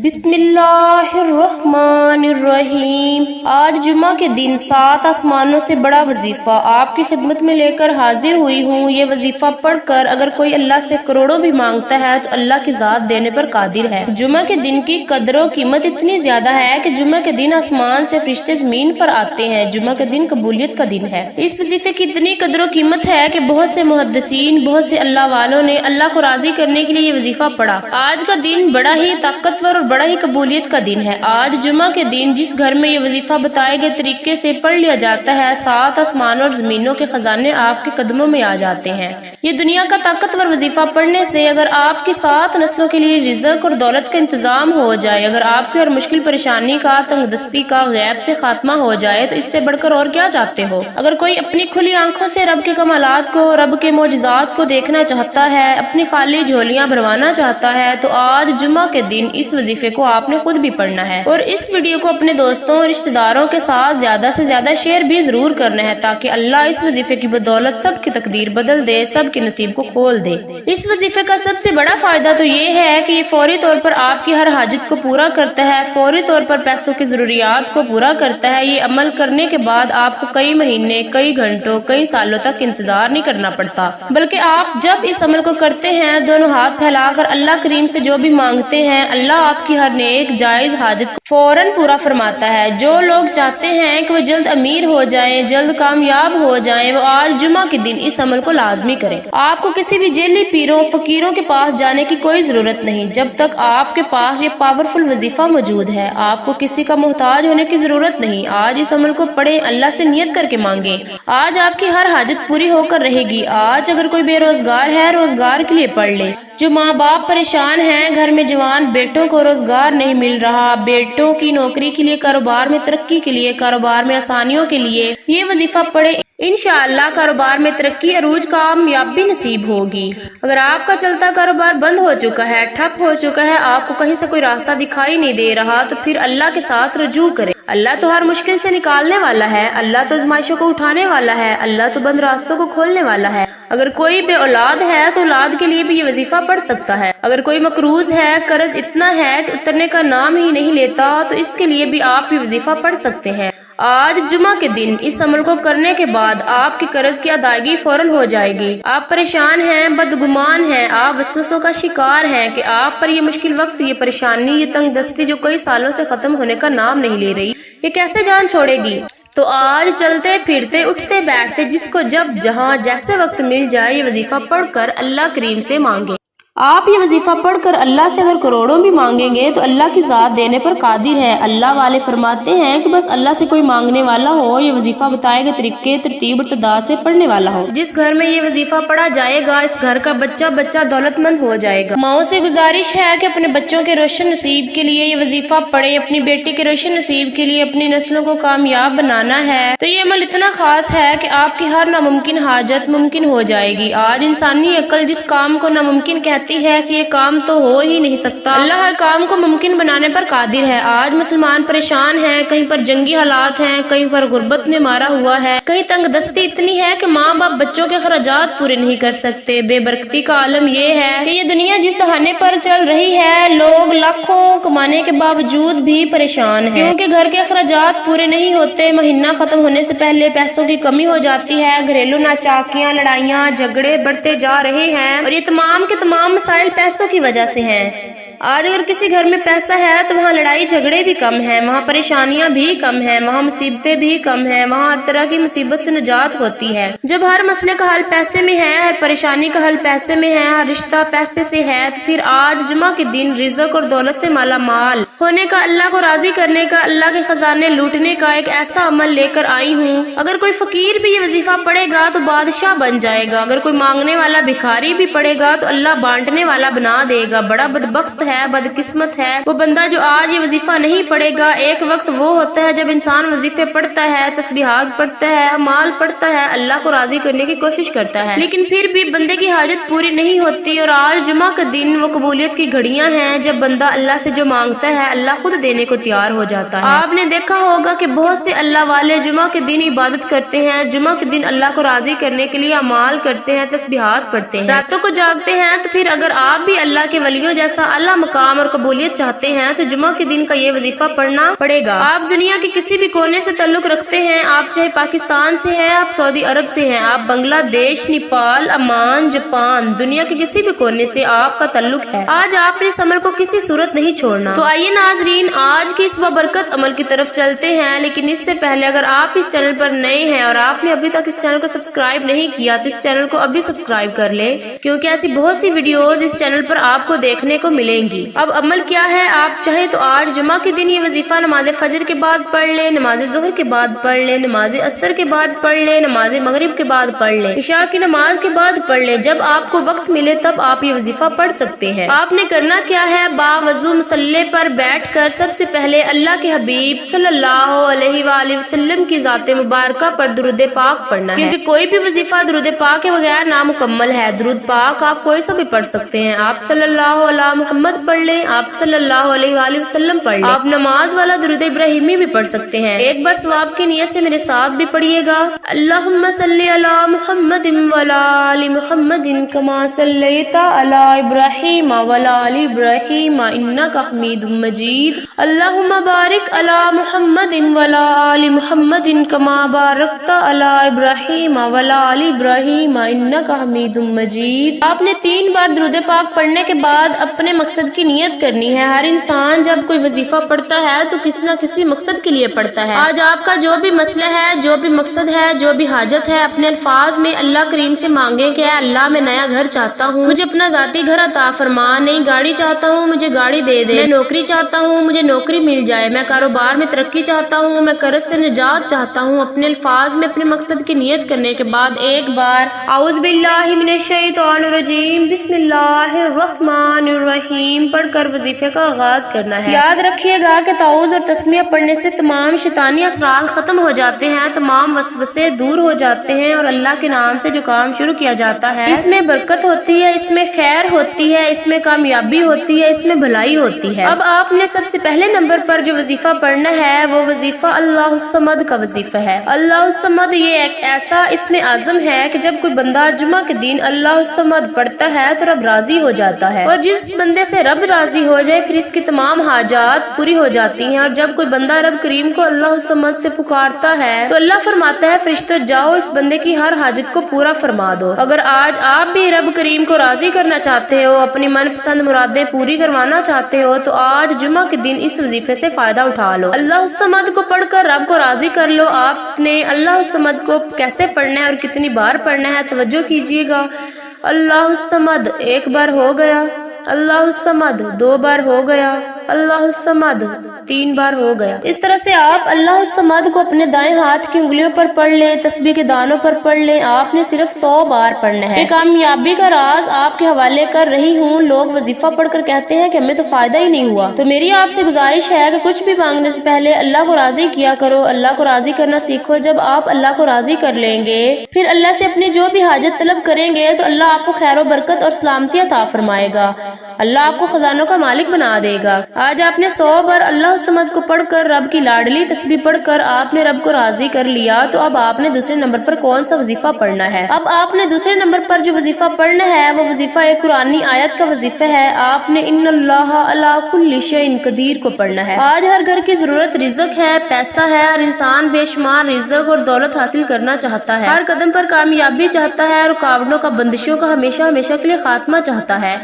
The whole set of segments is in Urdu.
بسم اللہ الرحمن الرحیم۔ آج جمعہ کے دن 7 آسمانوں سے بڑا وظیفہ آپ کی خدمت میں لے کر حاضر ہوئی ہوں۔ یہ وظیفہ پڑھ کر اگر کوئی اللہ سے کروڑوں بھی مانگتا ہے تو اللہ کی ذات دینے پر قادر ہے۔ جمعہ کے دن کی قدر و قیمت اتنی زیادہ ہے کہ جمعہ کے دن آسمان سے فرشتے زمین پر آتے ہیں۔ جمعہ کے دن قبولیت کا دن ہے۔ اس وظیفے کی اتنی قدر و قیمت ہے کہ بہت سے محدثین، بہت سے اللہ والوں نے اللہ کو راضی کرنے کے لیے یہ وظیفہ پڑھا۔ آج کا دن بڑا ہی طاقتور اور بڑا ہی قبولیت کا دن ہے۔ آج جمعہ کے دن جس گھر میں یہ وظیفہ بتائے گئے طریقے سے پڑھ لیا جاتا ہے، 7 آسمانوں اور زمینوں کے خزانے آپ کے قدموں میں آ جاتے ہیں۔ یہ دنیا کا طاقتور وظیفہ پڑھنے سے اگر آپ کی 7 نسلوں کے لیے رزق اور دولت کا انتظام ہو جائے، اگر آپ کی اور مشکل پریشانی کا، تنگ دستی کا غیب سے خاتمہ ہو جائے تو اس سے بڑھ کر اور کیا چاہتے ہو؟ اگر کوئی اپنی کھلی آنکھوں سے رب کے کمالات کو، رب کے معجزات کو دیکھنا چاہتا ہے، اپنی خالی جھولیاں بھروانا چاہتا ہے تو آج جمعہ کے دن اس وظیفے کو آپ نے خود بھی پڑھنا ہے، اور اس ویڈیو کو اپنے دوستوں اور رشتہ داروں کے ساتھ زیادہ سے زیادہ شیئر بھی ضرور کرنا ہے تاکہ اللہ اس وظیفے کی بدولت سب کی تقدیر بدل دے، سب کے نصیب کو کھول دے۔ اس وظیفے کا سب سے بڑا فائدہ تو یہ ہے کہ یہ فوری طور پر آپ کی ہر حاجت کو پورا کرتا ہے، فوری طور پر پیسوں کی ضروریات کو پورا کرتا ہے۔ یہ عمل کرنے کے بعد آپ کو کئی مہینے، کئی گھنٹوں، کئی سالوں تک انتظار نہیں کرنا پڑتا، بلکہ آپ جب اس عمل کو کرتے ہیں، دونوں ہاتھ پھیلا کر اللہ کریم سے جو بھی مانگتے ہیں، اللہ آپ کی ہر نیک جائز حاجت کو فوراً پورا فرماتا ہے۔ جو لوگ چاہتے ہیں کہ وہ جلد امیر ہو جائیں، جلد کامیاب ہو جائیں، وہ آج جمعہ کے دن اس عمل کو لازمی کریں۔ آپ کو کسی بھی جیلی پیروں، فقیروں کے پاس جانے کی کوئی ضرورت نہیں جب تک آپ کے پاس یہ پاورفل وظیفہ موجود ہے۔ آپ کو کسی کا محتاج ہونے کی ضرورت نہیں۔ آج اس عمل کو پڑھیں، اللہ سے نیت کر کے مانگیں، آج آپ کی ہر حاجت پوری ہو کر رہے گی۔ آج اگر کوئی بے روزگار ہے، روزگار کے لیے پڑھ لے۔ جو ماں باپ پریشان ہیں، گھر میں جوان بیٹوں کو روزگار نہیں مل رہا، بیٹوں کی نوکری کے لیے، کاروبار میں ترقی کے لیے، کاروبار میں آسانیوں کے لیے یہ وظیفہ پڑھے، انشاءاللہ کاروبار میں ترقی، عروج، کامیابی نصیب ہوگی۔ اگر آپ کا چلتا کاروبار بند ہو چکا ہے، ٹھپ ہو چکا ہے، آپ کو کہیں سے کوئی راستہ دکھائی نہیں دے رہا تو پھر اللہ کے ساتھ رجوع کریں۔ اللہ تو ہر مشکل سے نکالنے والا ہے، اللہ تو آزمائشوں کو اٹھانے والا ہے، اللہ تو بند راستوں کو کھولنے والا ہے۔ اگر کوئی بے اولاد ہے تو اولاد کے لیے بھی یہ وظیفہ پڑھ سکتا ہے۔ اگر کوئی مقروض ہے، قرض اتنا ہے کہ اترنے کا نام ہی نہیں لیتا تو اس کے لیے بھی آپ یہ وظیفہ پڑھ سکتے ہیں۔ آج جمعہ کے دن اس عمل کو کرنے کے بعد آپ کی قرض کی ادائیگی فوراً ہو جائے گی۔ آپ پریشان ہیں، بدگمان ہیں، آپ وسوسوں کا شکار ہیں کہ آپ پر یہ مشکل وقت، یہ پریشانی، یہ تنگ دستی جو کئی سالوں سے ختم ہونے کا نام نہیں لے رہی، یہ کیسے جان چھوڑے گی؟ تو آج چلتے پھرتے، اٹھتے بیٹھتے، جس کو جب جہاں جیسے وقت مل جائے یہ وظیفہ پڑھ کر اللہ کریم سے مانگیں۔ آپ یہ وظیفہ پڑھ کر اللہ سے اگر کروڑوں بھی مانگیں گے تو اللہ کی ذات دینے پر قادر ہے۔ اللہ والے فرماتے ہیں کہ بس اللہ سے کوئی مانگنے والا ہو، یہ وظیفہ بتائے گئے طریقے، ترتیب اور تعداد سے پڑھنے والا ہو۔ جس گھر میں یہ وظیفہ پڑھا جائے گا، اس گھر کا بچہ دولت مند ہو جائے گا۔ ماؤں سے گزارش ہے کہ اپنے بچوں کے روشن نصیب کے لیے یہ وظیفہ پڑھیں، اپنی بیٹی کے روشن نصیب کے لیے اپنی نسلوں کو کامیاب بنانا ہے تو یہ عمل اتنا خاص ہے کہ آپ کی ہر ناممکن حاجت ممکن ہو جائے گی۔ آج انسانی عقل جس کام کو ناممکن کہتی ہے کہ یہ کام تو ہو ہی نہیں سکتا، اللہ ہر کام کو ممکن بنانے پر قادر ہے۔ آج مسلمان پریشان ہیں، کہیں پر جنگی حالات ہیں، کہیں پر غربت نے مارا ہوا ہے، کہیں تنگ دستی اتنی ہے کہ ماں باپ بچوں کے اخراجات پورے نہیں کر سکتے۔ بے برکتی کا عالم یہ ہے کہ یہ دنیا جس دہانے پر چل رہی ہے، لوگ لاکھوں کمانے کے باوجود بھی پریشان ہیں کیونکہ گھر کے اخراجات پورے نہیں ہوتے، مہینہ ختم ہونے سے پہلے پیسوں کی کمی ہو جاتی ہے، گھریلو ناچاکیاں، لڑائیاں، جھگڑے بڑھتے جا رہے ہیں اور یہ تمام کے تمام مسائل پیسوں کی وجہ سے ہیں۔ آج اگر کسی گھر میں پیسہ ہے تو وہاں لڑائی جھگڑے بھی کم ہیں، وہاں پریشانیاں بھی کم ہیں، وہاں مصیبتیں بھی کم ہیں، وہاں ہر طرح کی مصیبت سے نجات ہوتی ہے۔ جب ہر مسئلے کا حل پیسے میں ہے، ہر پریشانی کا حل پیسے میں ہے، ہر رشتہ پیسے سے ہے تو پھر آج جمعہ کے دن رزق اور دولت سے مالا مال ہونے کا، اللہ کو راضی کرنے کا، اللہ کے خزانے لوٹنے کا ایک ایسا عمل لے کر آئی ہوں۔ اگر کوئی فقیر بھی یہ وظیفہ پڑھے گا تو بادشاہ بن جائے گا، اگر کوئی مانگنے والا بھکاری بھی پڑھے گا تو اللہ بانٹنے والا بنا دے گا۔ بڑا بدبخت ہے، بدقسمت ہے وہ بندہ جو آج یہ وظیفہ نہیں پڑھے گا۔ ایک وقت وہ ہوتا ہے جب انسان وظیفے پڑھتا ہے، تسبیحات پڑھتا ہے، اعمال پڑھتا ہے، اللہ کو راضی کرنے کی کوشش کرتا ہے، لیکن پھر بھی بندے کی حاجت پوری نہیں ہوتی۔ اور آج جمعہ کا دن وہ قبولیت کی گھڑیاں ہیں جب بندہ اللہ سے جو مانگتا ہے اللہ خود دینے کو تیار ہو جاتا ہے۔ آپ نے دیکھا ہوگا کہ بہت سے اللہ والے جمعہ کے دن عبادت کرتے ہیں، جمعہ کے دن اللہ کو راضی کرنے کے لیے اعمال کرتے ہیں، تسبیحات پڑھتے ہیں، راتوں کو جاگتے ہیں۔ تو پھر اگر آپ بھی اللہ کے ولیوں جیسا اعلیٰ اعلیٰ مقام اور قبولیت چاہتے ہیں تو جمعہ کے دن کا یہ وظیفہ پڑھنا پڑے گا۔ آپ دنیا کے کسی بھی کونے سے تعلق رکھتے ہیں، آپ چاہے پاکستان سے ہیں، آپ سعودی عرب سے ہیں، آپ بنگلہ دیش، نیپال، عمان، جاپان، دنیا کے کسی بھی کونے سے آپ کا تعلق ہے، آج آپ نے اس عمل کو کسی صورت نہیں چھوڑنا۔ تو آئیے ناظرین، آج کی اس بابرکت عمل کی طرف چلتے ہیں، لیکن اس سے پہلے اگر آپ اس چینل پر نئے ہیں اور آپ نے ابھی تک اس چینل کو سبسکرائب نہیں کیا تو اس چینل کو ابھی سبسکرائب کر لیں، کیونکہ ایسی بہت سی ویڈیوز اس چینل پر آپ کو دیکھنے کو ملیں گی۔ اب عمل کیا ہے، آپ چاہیں تو آج جمعہ کے دن یہ وظیفہ نماز فجر کے بعد پڑھ لیں، نماز ظہر کے بعد پڑھ لیں، نماز عصر کے بعد پڑھ لیں، نماز مغرب کے بعد پڑھ لیں، عشاء کی نماز کے بعد پڑھ لیں، جب آپ کو وقت ملے تب آپ یہ وظیفہ پڑھ سکتے ہیں۔ آپ نے کرنا کیا ہے، باوضو مصلی پر بیٹھ کر سب سے پہلے اللہ کے حبیب صلی اللہ علیہ وآلہ وسلم کی ذات مبارکہ پر درود پاک پڑھنا ہے، کیونکہ کوئی بھی وظیفہ درود پاک کے بغیر نامکمل ہے۔ درود پاک آپ کوئی سا بھی پڑھ سکتے ہیں، آپ صلی اللہ علیہ محمد پڑھ لیں، آپ صلی اللہ علیہ وآلہ وسلم پڑھ لیں، آپ نماز والا درود ابراہیمی بھی پڑھ سکتے ہیں۔ ایک بار ثواب کی نیت سے میرے ساتھ بھی پڑھیے گا، اللہم صلی علی محمد وعلی آل محمد کما صلیت علی ابراہیم وعلی آل ابراہیم انک حمید مجید، اللہم بارک علی محمد وعلی آل محمد کما بارکت علی ابراہیم وعلی آل ابراہیم انک حمید مجید۔ آپ نے 3 بار درود پاک پڑھنے کے بعد اپنے مقصد کی نیت کرنی ہے۔ ہر انسان جب کوئی وظیفہ پڑھتا ہے تو کسی نہ کسی مقصد کے لیے پڑھتا ہے۔ آج آپ کا جو بھی مسئلہ ہے، جو بھی مقصد ہے، جو بھی حاجت ہے، اپنے الفاظ میں اللہ کریم سے مانگیں کہ اے اللہ میں نیا گھر چاہتا ہوں، مجھے اپنا ذاتی گھر عطا فرما، نئی گاڑی چاہتا ہوں، مجھے گاڑی دے دے، میں نوکری چاہتا ہوں، مجھے نوکری مل جائے، میں کاروبار میں ترقی چاہتا ہوں، میں قرض سے نجات چاہتا ہوں۔ اپنے الفاظ میں اپنے مقصد کی نیت کرنے کے بعد ایک بار اعوذ باللہ من الشیطان الرجیم بسم اللہ الرحمن الرحیم پڑھ کر وظیفے کا آغاز کرنا ہے۔ یاد رکھیے گا کہ تعوذ اور تسمیہ پڑھنے سے تمام شیطانی اثرات ختم ہو جاتے ہیں، تمام وسوسے دور ہو جاتے ہیں، اور اللہ کے نام سے جو کام شروع کیا جاتا ہے اس میں برکت ہوتی ہے، اس میں خیر ہوتی ہے، اس میں کامیابی ہوتی ہے، اس میں بھلائی ہوتی ہے۔ اب آپ نے سب سے پہلے نمبر پر جو وظیفہ پڑھنا ہے وہ وظیفہ اللہ الصمد کا وظیفہ ہے۔ اللہ الصمد یہ ایک ایسا اسم اعظم ہے کہ جب کوئی بندہ جمعہ کے دن اللہ الصمد پڑھتا ہے تو رب راضی ہو جاتا ہے، اور جس بندے سے رب راضی ہو جائے پھر اس کی تمام حاجات پوری ہو جاتی ہیں۔ اور جب کوئی بندہ رب کریم کو اللہ الصمد سے پکارتا ہے تو اللہ فرماتا ہے فرشتوں جاؤ اس بندے کی ہر حاجت کو پورا فرما دو۔ اگر آج آپ بھی رب کریم کو راضی کرنا چاہتے ہو، اپنی من پسند مرادیں پوری کروانا چاہتے ہو تو آج جمعہ کے دن اس وظیفے سے فائدہ اٹھا لو۔ اللہ الصمد کو پڑھ کر رب کو راضی کر لو۔ آپ نے اللہ الصمد کو کیسے پڑھنا ہے اور کتنی بار پڑھنا ہے توجہ کیجیے گا۔ اللہ الصمد 1 بار ہو گیا، اللہ الصمد 2 بار ہو گیا، اللہ الصمد 3 بار ہو گیا۔ اس طرح سے آپ اللہ الصمد کو اپنے دائیں ہاتھ کی انگلیوں پر پڑھ لیں، تسبیح کے دانوں پر پڑھ لیں۔ آپ نے صرف 100 بار پڑھنا ہے۔ یہ کامیابی کا راز آپ کے حوالے کر رہی ہوں۔ لوگ وظیفہ پڑھ کر کہتے ہیں کہ ہمیں تو فائدہ ہی نہیں ہوا، تو میری آپ سے گزارش ہے کہ کچھ بھی مانگنے سے پہلے اللہ کو راضی کیا کرو، اللہ کو راضی کرنا سیکھو۔ جب آپ اللہ کو راضی کر لیں گے پھر اللہ سے اپنی جو بھی حاجت طلب کریں گے تو اللہ آپ کو خیر و برکت اور سلامتی عطا فرمائے گا، اللہ آپ کو خزانوں کا مالک بنا دے گا۔ آج آپ نے 100 بار اللہ الصمد کو پڑھ کر رب کی لاڈلی تسبیح پڑھ کر آپ نے رب کو راضی کر لیا، تو اب آپ نے دوسرے نمبر پر کون سا وظیفہ پڑھنا ہے؟ اب آپ نے دوسرے نمبر پر جو وظیفہ پڑھنا ہے وہ وظیفہ ایک قرآنی آیت کا وظیفہ ہے۔ آپ نے ان اللہ علی کل شیء قدیر کو پڑھنا ہے۔ آج ہر گھر کی ضرورت رزق ہے، پیسہ ہے، ہر انسان بے شمار رزق اور دولت حاصل کرنا چاہتا ہے، ہر قدم پر کامیابی چاہتا ہے، رکاوٹوں کا بندشوں کا ہمیشہ ہمیشہ کے لیے خاتمہ چاہتا ہے۔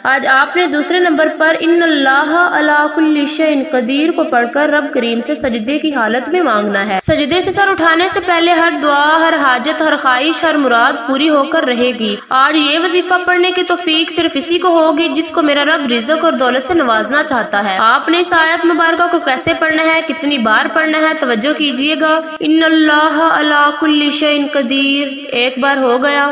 آج آپ نے دوسرے نمبر پر ان اللہ علی کل شیء قدیر کو پڑھ کر رب کریم سے سجدے کی حالت میں مانگنا ہے۔ سجدے سے سر اٹھانے سے پہلے ہر دعا، ہر حاجت، ہر خواہش، ہر مراد پوری ہو کر رہے گی۔ آج یہ وظیفہ پڑھنے کی توفیق صرف اسی کو ہوگی جس کو میرا رب رزق اور دولت سے نوازنا چاہتا ہے۔ آپ نے اس آیت مبارکہ کو کیسے پڑھنا ہے، کتنی بار پڑھنا ہے توجہ کیجیے گا۔ ان اللہ علی کل شیء قدیر 1 بار ہو گیا،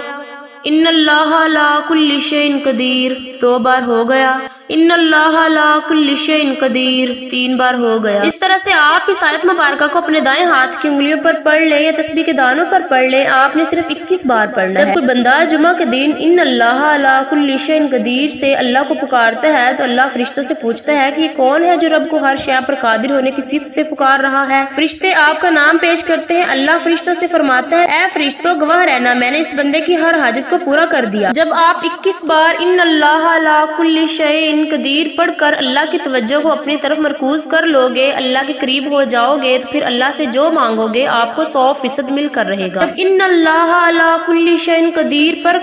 ان اللہ علی کل شیء قدیر 2 بار ہو گیا، ان اللہ علی کل شیء قدیر 3 بار ہو گیا۔ اس طرح سے آپ اس آیت مبارکہ کو اپنے دائیں ہاتھ کی انگلیوں پر پڑھ لیں یا تسبیح کے دانوں پر پڑھ لیں۔ آپ نے صرف 21 بار پڑھنا ہے۔ جب کوئی بندہ جمعہ کے دن ان اللہ علی کل شیء قدیر سے اللہ کو پکارتا ہے تو اللہ فرشتوں سے پوچھتا ہے کہ یہ کون ہے جو رب کو ہر شے پر قادر ہونے کی صفت سے پکار رہا ہے؟ فرشتے آپ کا نام پیش کرتے ہیں، اللہ فرشتوں سے فرماتا ہے اے فرشتوں گواہ رہنا، میں نے اس بندے کی ہر حاجت کو پورا کر دیا۔ جب آپ 21 بار ان اللہ علی کل شیء شیء قدیر پڑھ کر اللہ کی توجہ کو اپنی طرف مرکوز کر لو گے، اللہ کے قریب ہو جاؤ گے، تو پھر اللہ سے جو مانگو گے آپ کو 100% مل کر رہے گا۔ جب ان اللہ علی کل شیء قدیر پر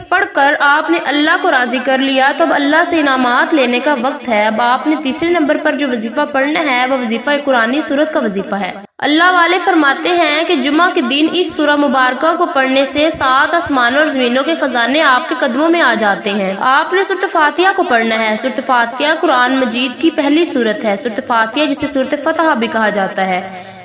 پڑھ کر آپ نے اللہ کو راضی کر لیا تو اب اللہ سے انعامات لینے کا وقت ہے۔ اب آپ نے تیسرے نمبر پر جو وظیفہ پڑھنا ہے وہ وظیفہ قرآنی سورت کا وظیفہ ہے۔ اللہ والے فرماتے ہیں کہ جمعہ کے دن اس سورہ مبارکہ کو پڑھنے سے 7 آسمانوں اور زمینوں کے خزانے آپ کے قدموں میں آ جاتے ہیں۔ آپ نے سورۃ فاتحہ کو پڑھنا ہے۔ سورۃ فاتحہ قرآن مجید کی پہلی سورت ہے۔ سورۃ فاتحہ جسے سورۃ فتح بھی کہا جاتا ہے،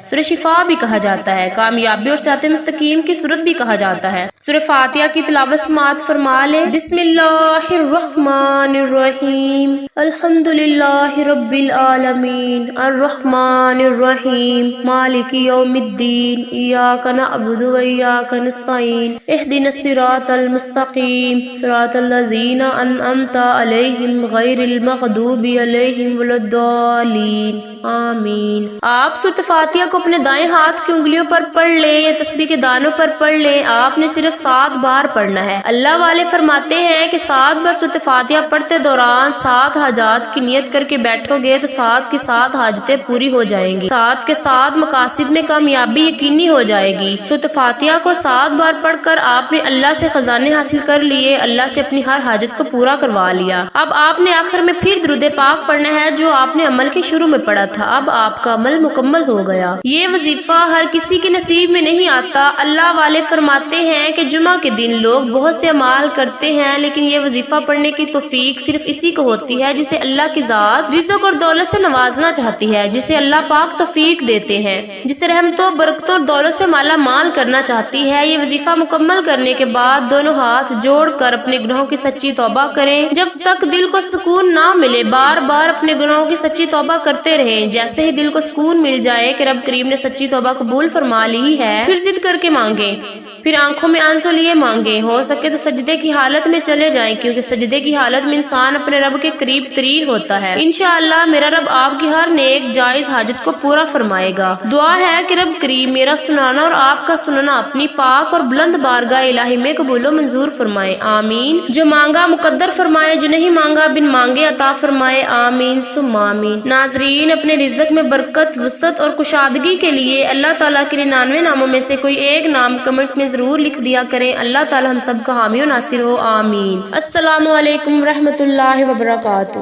سورہ شفا بھی کہا جاتا ہے، کامیابی اور صراط مستقیم کی سورت بھی کہا جاتا ہے۔ سورہ فاتحہ کی تلاوت سماعت فرما لیں۔ بسم اللہ الرحمن الرحیم، الحمدللہ رب العالمین، الرحمن الرحیم، مالک یوم الدین، ایاک نعبد و ایاک نستعین، اہدنا الصراط المستقیم، صراط الذین انعمت علیہم غیر المغضوب علیہم ولا الضالین، آمین۔ آپ سورۃ فاتحہ کو اپنے دائیں ہاتھ کی انگلیوں پر پڑھ لیں یا تسبیح کے دانوں پر پڑھ لیں۔ آپ نے صرف 7 بار پڑھنا ہے۔ اللہ والے فرماتے ہیں کہ 7 بار سورۃ فاتحہ پڑھتے دوران 7 حاجات کی نیت کر کے بیٹھو گے تو 7 کی 7 حاجتیں پوری ہو جائیں گی، 7 کے 7 مقاصد میں کامیابی یقینی ہو جائے گی۔ سورۃ فاتحہ کو 7 بار پڑھ کر آپ نے اللہ سے خزانے حاصل کر لیے، اللہ سے اپنی ہر حاجت کو پورا کروا لیا۔ اب آپ نے آخر میں پھر درود پاک پڑھنا ہے جو آپ نے عمل کے شروع میں پڑھا تھا۔ اب آپ کا عمل مکمل ہو گیا۔ یہ وظیفہ ہر کسی کے نصیب میں نہیں آتا۔ اللہ والے فرماتے ہیں کہ جمعہ کے دن لوگ بہت سے اعمال کرتے ہیں لیکن یہ وظیفہ پڑھنے کی توفیق صرف اسی کو ہوتی ہے جسے اللہ کی ذات رزق اور دولت سے نوازنا چاہتی ہے، جسے اللہ پاک توفیق دیتے ہیں، جسے رحمتوں برکتوں اور دولت سے مالا مال کرنا چاہتی ہے۔ یہ وظیفہ مکمل کرنے کے بعد دونوں ہاتھ جوڑ کر اپنے گناہوں کی سچی توبہ کریں۔ جب تک دل کو سکون نہ ملے بار بار اپنے گناہوں کی سچی توبہ کرتے رہیں۔ جیسے ہی دل کو سکون مل جائے کہ رب کریم نے سچی توبہ قبول فرما لی ہے، پھر ضد کر کے مانگیں، پھر آنکھوں میں آنسو لیے مانگیں، ہو سکے تو سجدے کی حالت میں چلے جائیں کیونکہ سجدے کی حالت میں انسان اپنے رب کے قریب ترین ہوتا ہے۔ انشاءاللہ میرا رب آپ کی ہر نیک جائز حاجت کو پورا فرمائے گا۔ دعا ہے کہ رب کریم میرا سنانا اور آپ کا سننا اپنی پاک اور بلند بارگاہ الہی میں قبول و منظور فرمائے، آمین۔ جو مانگا مقدر فرمائے، جو نہیں مانگا بن مانگے عطا فرمائے، آمین ثم آمین۔ ناظرین، اپنے رزق میں برکت، وسعت اور کشادگی کے لیے اللہ تعالیٰ کے 99 ناموں میں سے کوئی ایک نام کمنٹ میں ضرور لکھ دیا کریں۔ اللہ تعالیٰ ہم سب کا حامی و ناصر ہو، آمین۔ السلام علیکم ورحمۃ اللہ وبرکاتہ۔